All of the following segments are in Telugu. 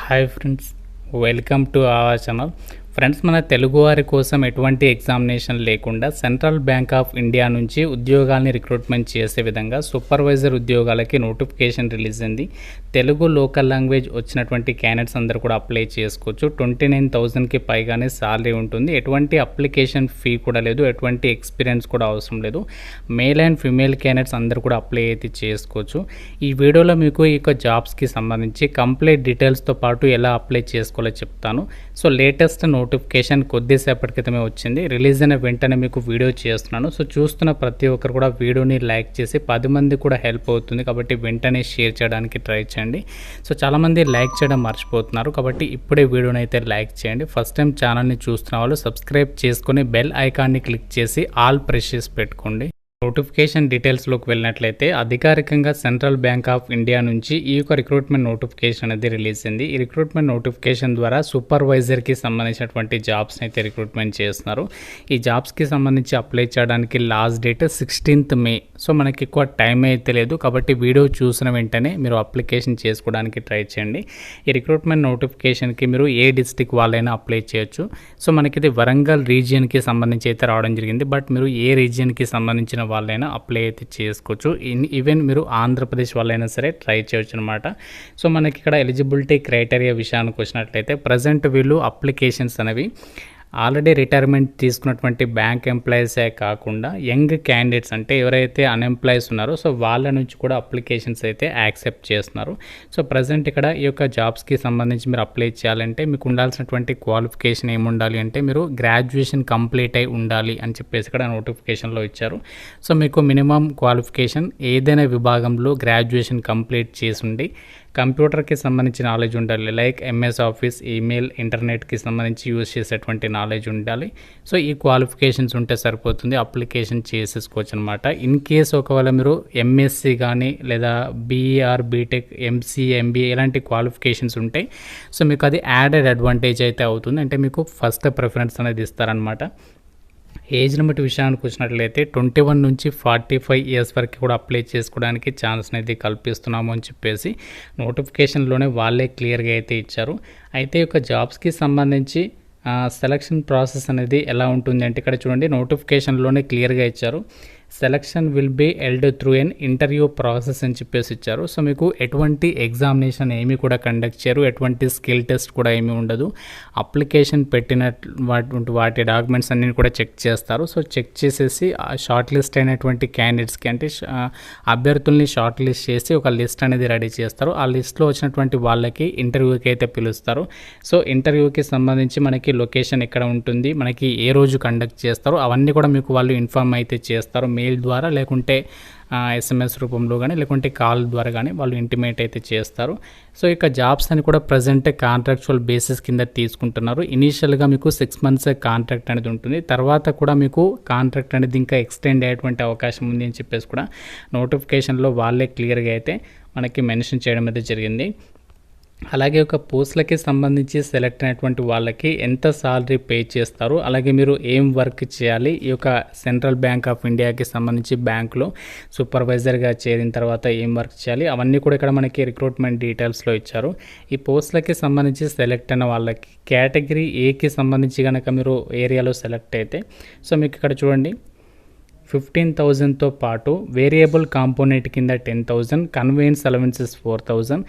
Hi friends, welcome to our channel. Friends, మన తెలుగు వారి కోసం ఎటువంటి ఎగ్జామినేషన్ లేకుండా సెంట్రల్ బ్యాంక్ ఆఫ్ ఇండియా నుంచి ఉద్యోగాల్ని రిక్రూట్మెంట్ చేసే విధంగా సూపర్వైజర్ ఉద్యోగాలకి నోటిఫికేషన్ రిలీజ్ అయింది. తెలుగు లోకల్ లాంగ్వేజ్ వచ్చినటువంటి క్యాండిడేట్స్ అందరూ కూడా అప్లై చేసుకోవచ్చు. 29,000కి పైగానే సాలరీ ఉంటుంది. ఎటువంటి అప్లికేషన్ ఫీ కూడా లేదు, ఎటువంటి ఎక్స్పీరియన్స్ కూడా అవసరం లేదు. మేల్ అండ్ ఫీమేల్ క్యాండిడేట్స్ అందరూ కూడా అప్లై అయితే చేసుకోవచ్చు. ఈ వీడియోలో మీకు ఈ యొక్క జాబ్స్కి సంబంధించి కంప్లీట్ డీటెయిల్స్తో పాటు ఎలా అప్లై చేసుకోవాలో చెప్తాను. సో లేటెస్ట్ నోటిఫికేషన్ కొద్దిసేపటి క్రితమే వచ్చింది. రిలీజ్ అయిన వెంటనే మీకు వీడియో చేస్తున్నాను. సో చూస్తున్న ప్రతి ఒక్కరు కూడా వీడియోని లైక్ చేసి 10 మంది కూడా హెల్ప్ అవుతుంది కాబట్టి వెంటనే షేర్ చేయడానికి ట్రై చేయండి. సో చాలామంది లైక్ చేయడం మర్చిపోతున్నారు కాబట్టి ఇప్పుడే వీడియోని అయితే లైక్ చేయండి. ఫస్ట్ టైం ఛానల్ని చూస్తున్న వాళ్ళు సబ్స్క్రైబ్ చేసుకొని బెల్ ఐకాన్ని క్లిక్ చేసి ఆల్ ప్రెస్ చేసి పెట్టుకోండి. నోటిఫికేషన్ డీటెయిల్స్లోకి వెళ్ళినట్లయితే అధికారికంగా సెంట్రల్ బ్యాంక్ ఆఫ్ ఇండియా నుంచి ఈ యొక్క రిక్రూట్మెంట్ నోటిఫికేషన్ అనేది రిలీజ్ అయింది. ఈ రిక్రూట్మెంట్ నోటిఫికేషన్ ద్వారా సూపర్వైజర్కి సంబంధించినటువంటి జాబ్స్ని అయితే రిక్రూట్మెంట్ చేస్తున్నారు. ఈ జాబ్స్కి సంబంధించి అప్లై చేయడానికి లాస్ట్ డేట్ 16th మే. సో మనకి ఎక్కువ టైం అయితే లేదు కాబట్టి వీడియో చూసిన వెంటనే మీరు అప్లికేషన్ చేసుకోవడానికి ట్రై చేయండి. ఈ రిక్రూట్మెంట్ నోటిఫికేషన్కి మీరు ఏ డిస్ట్రిక్ట్ వాళ్ళైనా అప్లై చేయొచ్చు. సో మనకి ఇది వరంగల్ రీజియన్కి సంబంధించి అయితే రావడం జరిగింది. బట్ మీరు ఏ రీజియన్కి సంబంధించిన వాళ్ళైనా అప్లై అయితే చేసుకోవచ్చు. ఈవెన్ మీరు ఆంధ్రప్రదేశ్ వాళ్ళైనా సరే ట్రై చేయొచ్చు అనమాట. సో మనకి ఇక్కడ ఎలిజిబిలిటీ క్రైటీరియా విషయానికి వచ్చినట్లయితే ప్రజెంట్ వీళ్ళు అప్లికేషన్స్ అనేవి ఆల్రెడీ రిటైర్మెంట్ తీసుకున్నటువంటి బ్యాంక్ ఎంప్లాయీసే కాకుండా యంగ్ క్యాండిడేట్స్ అంటే ఎవరైతే అన్ఎంప్లాయీస్ ఉన్నారో సో వాళ్ళ నుంచి కూడా అప్లికేషన్స్ అయితే యాక్సెప్ట్ చేస్తున్నారు. సో ప్రజెంట్ ఇక్కడ ఈ యొక్క జాబ్స్కి సంబంధించి మీరు అప్లై చేయాలంటే మీకు ఉండాల్సినటువంటి క్వాలిఫికేషన్ ఏముండాలి అంటే మీరు గ్రాడ్యుయేషన్ కంప్లీట్ అయి ఉండాలి అని చెప్పేసి ఇక్కడ నోటిఫికేషన్లో ఇచ్చారు. సో మీకు మినిమం క్వాలిఫికేషన్ ఏదైనా విభాగంలో గ్రాడ్యుయేషన్ కంప్లీట్ చేసి ఉండి కంప్యూటర్కి సంబంధించిన నాలెడ్జ్ ఉండాలి. లైక్ ఎంఎస్ ఆఫీస్, ఈమెయిల్, ఇంటర్నెట్కి సంబంధించి యూజ్ చేసేటువంటి నాలెడ్జ్ ఉండాలి. సో ఈ క్వాలిఫికేషన్స్ ఉంటే సరిపోతుంది, అప్లికేషన్ చేసేసుకోవచ్చు అనమాట. ఇన్ కేస్ ఒకవేళ మీరు ఎంఎస్సి కానీ లేదా బీఆర్, బీటెక్, ఎంసీఏ, ఎంబీఏ ఇలాంటి క్వాలిఫికేషన్స్ ఉంటాయి. సో మీకు అది యాడెడ్ అడ్వాంటేజ్ అయితే అవుతుంది. అంటే మీకు ఫస్ట్ ప్రిఫరెన్స్ అనేది ఇస్తారనమాట. ఏజ్ లిమిట్ విషయానికి వచ్చినట్లయితే 21 నుంచి 45 ఇయర్స్ వరకు కూడా అప్లై చేసుకోవడానికి ఛాన్స్ అనేది కల్పిస్తున్నాము అని చెప్పేసి నోటిఫికేషన్లోనే వాళ్ళే క్లియర్గా అయితే ఇచ్చారు. అయితే ఒక జాబ్స్కి సంబంధించి సెలక్షన్ ప్రాసెస్ అనేది ఎలా ఉంటుంది అంటే ఇక్కడ చూడండి నోటిఫికేషన్లోనే క్లియర్గా ఇచ్చారు. Selection will be held through an interview process అని చెప్పేసి ఇచ్చారు. సో మీకు ఎటువంటి ఎగ్జామినేషన్ ఏమీ కూడా కండక్ట్ చేయరు, ఎటువంటి స్కిల్ టెస్ట్ కూడా ఏమీ ఉండదు. అప్లికేషన్ పెట్టిన వాటి డాక్యుమెంట్స్ అన్నీ కూడా చెక్ చేస్తారు. సో చెక్ చేసేసి షార్ట్ లిస్ట్ అయినటువంటి క్యాండిడేట్స్కి అంటే అభ్యర్థుల్ని షార్ట్ లిస్ట్ చేసి ఒక లిస్ట్ అనేది రెడీ చేస్తారు. ఆ లిస్ట్లో వచ్చినటువంటి వాళ్ళకి ఇంటర్వ్యూకి అయితే పిలుస్తారు. సో ఇంటర్వ్యూకి సంబంధించి మనకి లొకేషన్ ఎక్కడ ఉంటుంది, మనకి ఏ రోజు కండక్ట్ చేస్తారు అవన్నీ కూడా మీకు వాళ్ళు ఇన్ఫార్మ్ అయితే చేస్తారు. మెయిల్ ద్వారా లేకుంటే ఎస్ఎంఎస్ రూపంలో కానీ లేకుంటే కాల్ ద్వారా కానీ వాళ్ళు ఇంటిమేట్ అయితే చేస్తారు. సో ఇక జాబ్స్ అని కూడా ప్రజెంట్ కాంట్రాక్చువల్ బేసిస్ కింద తీసుకుంటున్నారు. ఇనీషియల్గా మీకు 6 months కాంట్రాక్ట్ అనేది ఉంటుంది. తర్వాత కూడా మీకు కాంట్రాక్ట్ అనేది ఇంకా ఎక్స్టెండ్ అయ్యేటువంటి అవకాశం ఉంది అని చెప్పేసి కూడా నోటిఫికేషన్లో వాళ్ళే క్లియర్గా అయితే మనకి మెన్షన్ చేయడం అయితే జరిగింది. అలాగే ఒక పోస్టులకి సంబంధించి సెలెక్ట్ అయినటువంటి వాళ్ళకి ఎంత సాలరీ పే చేస్తారు, అలాగే మీరు ఏం వర్క్ చేయాలి, ఈ యొక్క సెంట్రల్ బ్యాంక్ ఆఫ్ ఇండియాకి సంబంధించి బ్యాంకులో సూపర్వైజర్గా చేరిన తర్వాత ఏం వర్క్ చేయాలి అవన్నీ కూడా ఇక్కడ మనకి రిక్రూట్మెంట్ డీటెయిల్స్లో ఇచ్చారు. ఈ పోస్టులకి సంబంధించి సెలెక్ట్ అయిన వాళ్ళకి కేటగిరీ ఏకి సంబంధించి కనుక మీరు ఏరియాలో సెలెక్ట్ అయితే సో మీకు ఇక్కడ చూడండి 15,000తో పాటు వేరియబుల్ కాంపోనెంట్ కింద 10,000, కన్వీనియన్స్ అలవెన్సెస్ 4,000,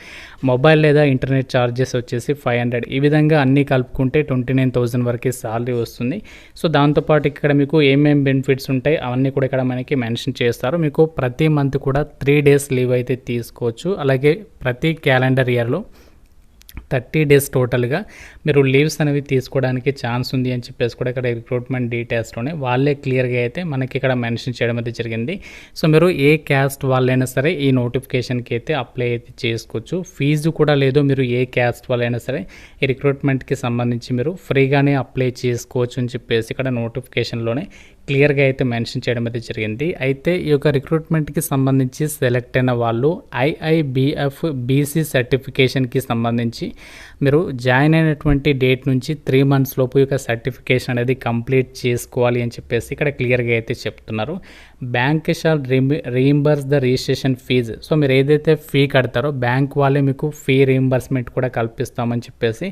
మొబైల్ లేదా ఇంటర్నెట్ ఛార్జెస్ వచ్చేసి 500. ఈ విధంగా అన్నీ కలుపుకుంటే 29,000 వరకు సాలరీ వస్తుంది. సో దాంతోపాటు ఇక్కడ మీకు ఏమేమి బెనిఫిట్స్ ఉంటాయి అవన్నీ కూడా ఇక్కడ మనకి మెన్షన్ చేస్తారు. మీకు ప్రతి మంత్ కూడా 3 days లీవ్ అయితే తీసుకోవచ్చు. అలాగే ప్రతి క్యాలెండర్ ఇయర్లో 30 days టోటల్గా మీరు లీవ్స్ అనేవి తీసుకోవడానికి ఛాన్స్ ఉంది అని చెప్పేసి కూడా ఇక్కడ రిక్రూట్మెంట్ డీటెయిల్స్లోనే వాళ్ళే క్లియర్గా అయితే మనకి ఇక్కడ మెన్షన్ చేయడం అయితే జరిగింది. సో మీరు ఏ క్యాస్ట్ వాళ్ళైనా సరే ఈ నోటిఫికేషన్కి అయితే అప్లై అయితే చేసుకోవచ్చు. ఫీజు కూడా లేదు. మీరు ఏ క్యాస్ట్ వాళ్ళైనా సరే ఈ రిక్రూట్మెంట్కి సంబంధించి మీరు ఫ్రీగానే అప్లై చేసుకోవచ్చు అని చెప్పేసి ఇక్కడ నోటిఫికేషన్లోనే క్లియర్గా అయితే మెన్షన్ చేయడం అయితే జరిగింది. అయితే ఈ యొక్క రిక్రూట్మెంట్కి సంబంధించి సెలెక్ట్ అయిన వాళ్ళు IIBF BC సర్టిఫికేషన్కి సంబంధించి మీరు జాయిన్ అయినటువంటి డేట్ నుంచి 3 months లోపు ఈ యొక్క సర్టిఫికేషన్ అనేది కంప్లీట్ చేసుకోవాలి అని చెప్పేసి ఇక్కడ క్లియర్గా అయితే చెప్తున్నారు. Bank shall reimburse the registration fees. So మీరు ఏదైతే ఫీ కడతారో బ్యాంక్ వాళ్ళే మీకు ఫీ రీయింబర్స్మెంట్ కూడా కల్పిస్తామని చెప్పేసి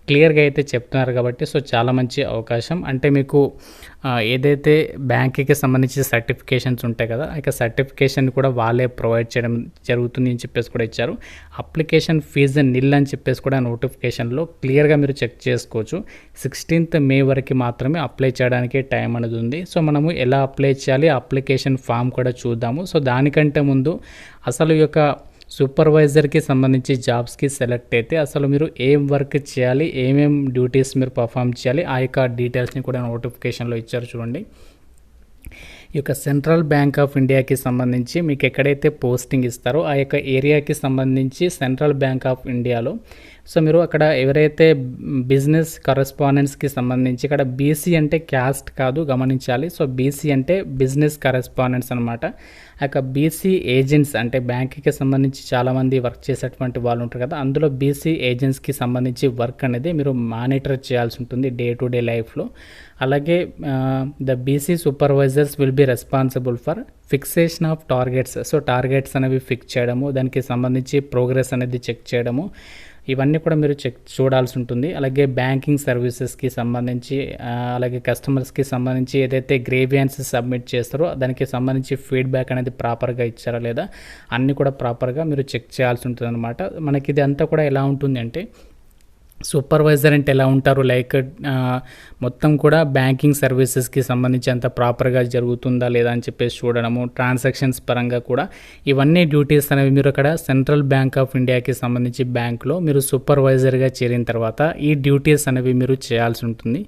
క్లియర్గా అయితే చెప్తున్నారు. కాబట్టి సో చాలా మంచి అవకాశం. అంటే మీకు ఏదైతే బ్యాంక్కి సంబంధించి సర్టిఫికేషన్స్ ఉంటాయి కదా, ఇక సర్టిఫికేషన్ కూడా వాళ్ళే ప్రొవైడ్ చేయడం జరుగుతుంది అని చెప్పేసి కూడా ఇచ్చారు. అప్లికేషన్ ఫీజు నిల్ అని చెప్పేసి కూడా నోటిఫికేషన్లో క్లియర్గా మీరు చెక్ చేసుకోవచ్చు. 16th May వరకు మాత్రమే అప్లై చేయడానికి టైం అనేది ఉంది. సో మనము ఎలా అప్లై చేయాలి, అప్లికేషన్ ఫామ్ కూడా చూద్దాము. సో దానికంటే ముందు అసలు ఈ యొక్క సూపర్వైజర్కి సంబంధించి జాబ్స్కి సెలెక్ట్ అయితే అసలు మీరు ఏం వర్క్ చేయాలి, ఏమేం డ్యూటీస్ మీరు పర్ఫామ్ చేయాలి, ఆ యొక్క డీటెయిల్స్ని కూడా నోటిఫికేషన్లో ఇచ్చారు చూడండి. ఈ యొక్క సెంట్రల్ బ్యాంక్ ఆఫ్ ఇండియాకి సంబంధించి మీకు ఎక్కడైతే పోస్టింగ్ ఇస్తారో ఆ యొక్క ఏరియాకి సంబంధించి సెంట్రల్ బ్యాంక్ ఆఫ్ ఇండియాలో సో మీరు అక్కడ ఎవరైతే బిజినెస్ కరెస్పాండెంట్స్కి సంబంధించి ఇక్కడ బీసీ అంటే క్యాస్ట్ కాదు గమనించాలి. సో బీసీ అంటే బిజినెస్ కరెస్పాండెంట్స్ అనమాట. ఆ యొక్క బీసీ ఏజెంట్స్ అంటే బ్యాంక్కి సంబంధించి చాలామంది వర్క్ చేసేటువంటి వాళ్ళు ఉంటారు కదా, అందులో బీసీ ఏజెంట్స్కి సంబంధించి వర్క్ అనేది మీరు మానిటర్ చేయాల్సి ఉంటుంది డే టు డే లైఫ్లో. అలాగే the BC supervisors will be responsible for fixation of targets. So targets అనేవి ఫిక్స్ చేయడము, దానికి సంబంధించి ప్రోగ్రెస్ అనేది చెక్ చేయడము, ఇవన్నీ కూడా మీరు చూడాల్సి ఉంటుంది. అలాగే బ్యాంకింగ్ సర్వీసెస్కి సంబంధించి అలాగే కస్టమర్స్కి సంబంధించి ఏదైతే గ్రీవియన్స్ సబ్మిట్ చేస్తారో దానికి సంబంధించి ఫీడ్బ్యాక్ అనేది ప్రాపర్గా ఇచ్చారా లేదా అన్నీ కూడా ప్రాపర్గా మీరు చెక్ చేయాల్సి ఉంటుంది అనమాట. మనకి ఇది అంతా కూడా ఎలా ఉంటుంది అంటే సూపర్వైజర్ అంటే ఎలా ఉంటారు, లైక్ మొత్తం కూడా బ్యాంకింగ్ సర్వీసెస్కి సంబంధించి అంత ప్రాపర్గా జరుగుతుందా లేదా అని చెప్పేసి చూడడము, ట్రాన్సాక్షన్స్ పరంగా కూడా ఇవన్నీ డ్యూటీస్ అనేవి మీరు అక్కడ సెంట్రల్ బ్యాంక్ ఆఫ్ ఇండియాకి సంబంధించి బ్యాంక్లో మీరు సూపర్వైజర్గా చేరిన తర్వాత ఈ డ్యూటీస్ అనేవి మీరు చేయాల్సి ఉంటుంది.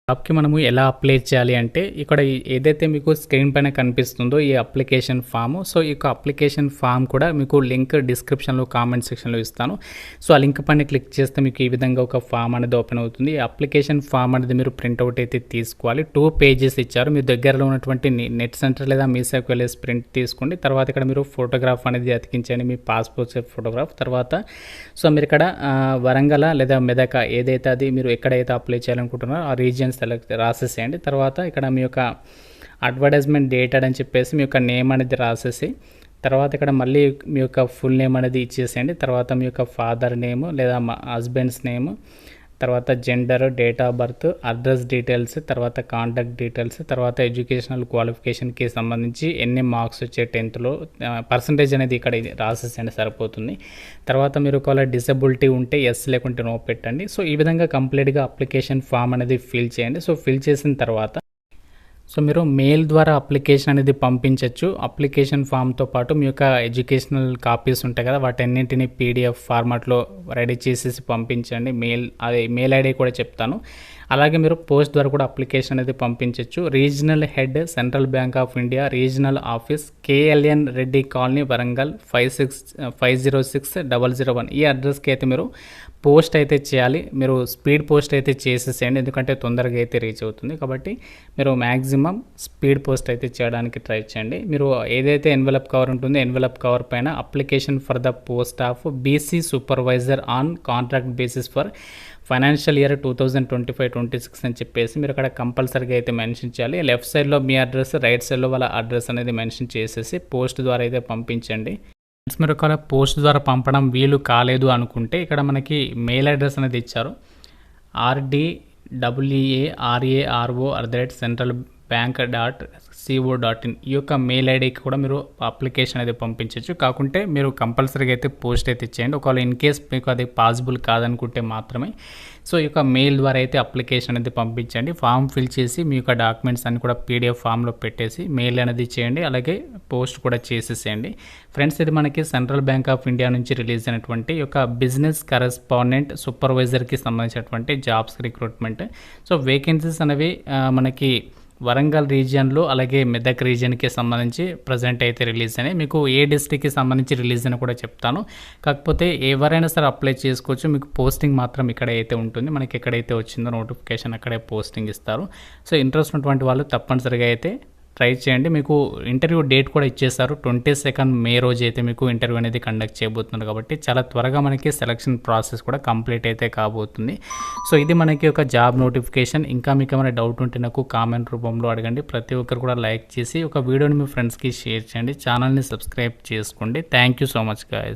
జాబ్కి మనము ఎలా అప్లై చేయాలి అంటే ఇక్కడ ఏదైతే మీకు స్క్రీన్ పైన కనిపిస్తుందో ఈ అప్లికేషన్ ఫామ్. సో ఈ యొక్క అప్లికేషన్ ఫామ్ కూడా మీకు లింక్ డిస్క్రిప్షన్లో కామెంట్ సెక్షన్లో ఇస్తాను. సో ఆ లింక్ పైన క్లిక్ చేస్తే మీకు ఈ విధంగా ఒక ఫామ్ అనేది ఓపెన్ అవుతుంది. ఈ అప్లికేషన్ ఫామ్ అనేది మీరు ప్రింట్అవుట్ అయితే తీసుకోవాలి. 2 pages ఇచ్చారు. మీ దగ్గరలో ఉన్నటువంటి నెట్ సెంటర్ లేదా మీ సేవకు వెళ్ళేసి ప్రింట్ తీసుకోండి. తర్వాత ఇక్కడ మీరు ఫోటోగ్రాఫ్ అనేది అతికించండి, మీ పాస్పోర్ట్ సైజ్ ఫోటోగ్రాఫ్. తర్వాత సో మీరు ఇక్కడ వరంగల్ లేదా మెదక్ ఏదైతే అది మీరు ఎక్కడైతే అప్లై చేయాలనుకుంటున్నారో ఆ రీజియన్ సెలెక్ట్ రాసేసేయండి. తర్వాత ఇక్కడ మీ యొక్క అడ్వర్టైజ్మెంట్ డేటెడ్ అని చెప్పేసి మీ యొక్క నేమ్ అనేది రాసేసి తర్వాత ఇక్కడ మళ్ళీ మీ యొక్క ఫుల్ నేమ్ అనేది ఇచ్చేసేయండి. తర్వాత మీ యొక్క ఫాదర్ నేమ్ లేదా హస్బెండ్స్ నేమ్, తర్వాత gender, date of birth, address details, తర్వాత కాంటాక్ట్ డీటెయిల్స్, తర్వాత ఎడ్యుకేషనల్ క్వాలిఫికేషన్కి సంబంధించి ఎన్ని మార్క్స్ వచ్చే 10th పర్సంటేజ్ అనేది ఇక్కడ రాసేసండి సరిపోతుంది. తర్వాత మీరు ఒకవేళ డిసబిలిటీ ఉంటే ఎస్ లేకుంటే నో పెట్టండి. సో ఈ విధంగా కంప్లీట్గా అప్లికేషన్ ఫామ్ అనేది ఫిల్ చేయండి. సో ఫిల్ చేసిన తర్వాత సో మీరు మెయిల్ ద్వారా అప్లికేషన్ అనేది పంపించవచ్చు. అప్లికేషన్ ఫామ్తో పాటు మీ యొక్క ఎడ్యుకేషనల్ కాపీస్ ఉంటాయి కదా వాటన్నింటినీ PDF ఫార్మాట్లో రెడీ చేసేసి పంపించండి. మెయిల్ ఐడి కూడా చెప్తాను. అలాగే మీరు పోస్ట్ ద్వారా కూడా అప్లికేషన్ అనేది పంపించవచ్చు. Regional head central bank of India regional office KLN Reddy colony Warangal 506001 ఈ అడ్రస్కి అయితే మీరు పోస్ట్ అయితే చేయాలి. మీరు స్పీడ్ పోస్ట్ అయితే చేసేసేయండి, ఎందుకంటే తొందరగా అయితే రీచ్ అవుతుంది. కాబట్టి మీరు మ్యాక్సిమం స్పీడ్ పోస్ట్ అయితే చేయడానికి ట్రై చేయండి. మీరు ఏదైతే ఎన్వలప్ కవర్ ఉంటుందో ఎన్వలప్ కవర్ పైన application for the post of BC supervisor on contract basis for financial year 2025-26 అని చెప్పేసి మీరు అక్కడ కంపల్సరీగా అయితే మెన్షన్ చేయాలి. లెఫ్ట్ సైడ్లో మీ అడ్రస్, రైట్ సైడ్లో వాళ్ళ అడ్రస్ అనేది మెన్షన్ చేసేసి పోస్ట్ ద్వారా అయితే పంపించండి. మీరు ఒకవేళ పోస్ట్ ద్వారా పంపడం వీలు కాలేదు అనుకుంటే ఇక్కడ మనకి మెయిల్ అడ్రస్ అనేది ఇచ్చారు. rdwearo@centralbank.co.in ఈ యొక్క మెయిల్ ఐడికి కూడా మీరు అప్లికేషన్ అయితే పంపించవచ్చు. కాకుంటే మీరు కంపల్సరీగా అయితే పోస్ట్ అయితే ఇచ్చేయండి. ఒకవేళ ఇన్ కేస్ మీకు అది పాసిబుల్ కాదనుకుంటే మాత్రమే సో ఈ యొక్క మెయిల్ ద్వారా అయితే అప్లికేషన్ అనేది పంపించండి. ఫామ్ ఫిల్ చేసి మీ యొక్క డాక్యుమెంట్స్ అన్ని కూడా PDF ఫామ్లో పెట్టేసి మెయిల్ అనేది చేయండి. అలాగే పోస్ట్ కూడా చేసేసేయండి. ఫ్రెండ్స్, ఇది మనకి సెంట్రల్ బ్యాంక్ ఆఫ్ ఇండియా నుంచి రిలీజ్ అయినటువంటి ఈ యొక్క బిజినెస్ కరెస్పాండెంట్ సూపర్వైజర్కి సంబంధించినటువంటి జాబ్స్ రిక్రూట్మెంట్. సో వేకెన్సీస్ అనేవి మనకి వరంగల్ రీజియన్లో అలాగే మెదక్ రీజియన్కి సంబంధించి ప్రజెంట్ అయితే రిలీజ్ అయినాయి. మీకు ఏ డిస్ట్రిక్ట్కి సంబంధించి రిలీజ్ అని కూడా చెప్తాను. కాకపోతే ఎవరైనా సరే అప్లై చేసుకోవచ్చు. మీకు పోస్టింగ్ మాత్రం ఇక్కడ అయితే ఉంటుంది. మనకి ఎక్కడైతే వచ్చిందో నోటిఫికేషన్ అక్కడే పోస్టింగ్ ఇస్తారు. సో ఇంట్రెస్ట్ ఉన్నటువంటి వాళ్ళు తప్పనిసరిగా అయితే ట్రై చేయండి. మీకు ఇంటర్వ్యూ డేట్ కూడా ఇచ్చేస్తారు. 22 మే రోజు అయితే మీకు ఇంటర్వ్యూ అనేది కండక్ట్ చేయబోతున్నారు కాబట్టి చాలా త్వరగా మనకి సెలక్షన్ ప్రాసెస్ కూడా కంప్లీట్ అయితే కాబోతుంది. సో ఇది మనకి ఒక జాబ్ నోటిఫికేషన్. ఇంకా మీకు ఏమైనా డౌట్ ఉంటే నాకు కామెంట్ రూపంలో అడగండి. ప్రతి ఒక్కరు కూడా లైక్ చేసి ఒక వీడియోని మీ ఫ్రెండ్స్కి షేర్ చేయండి. ఛానల్ని సబ్స్క్రైబ్ చేసుకోండి. Thank you so much guys.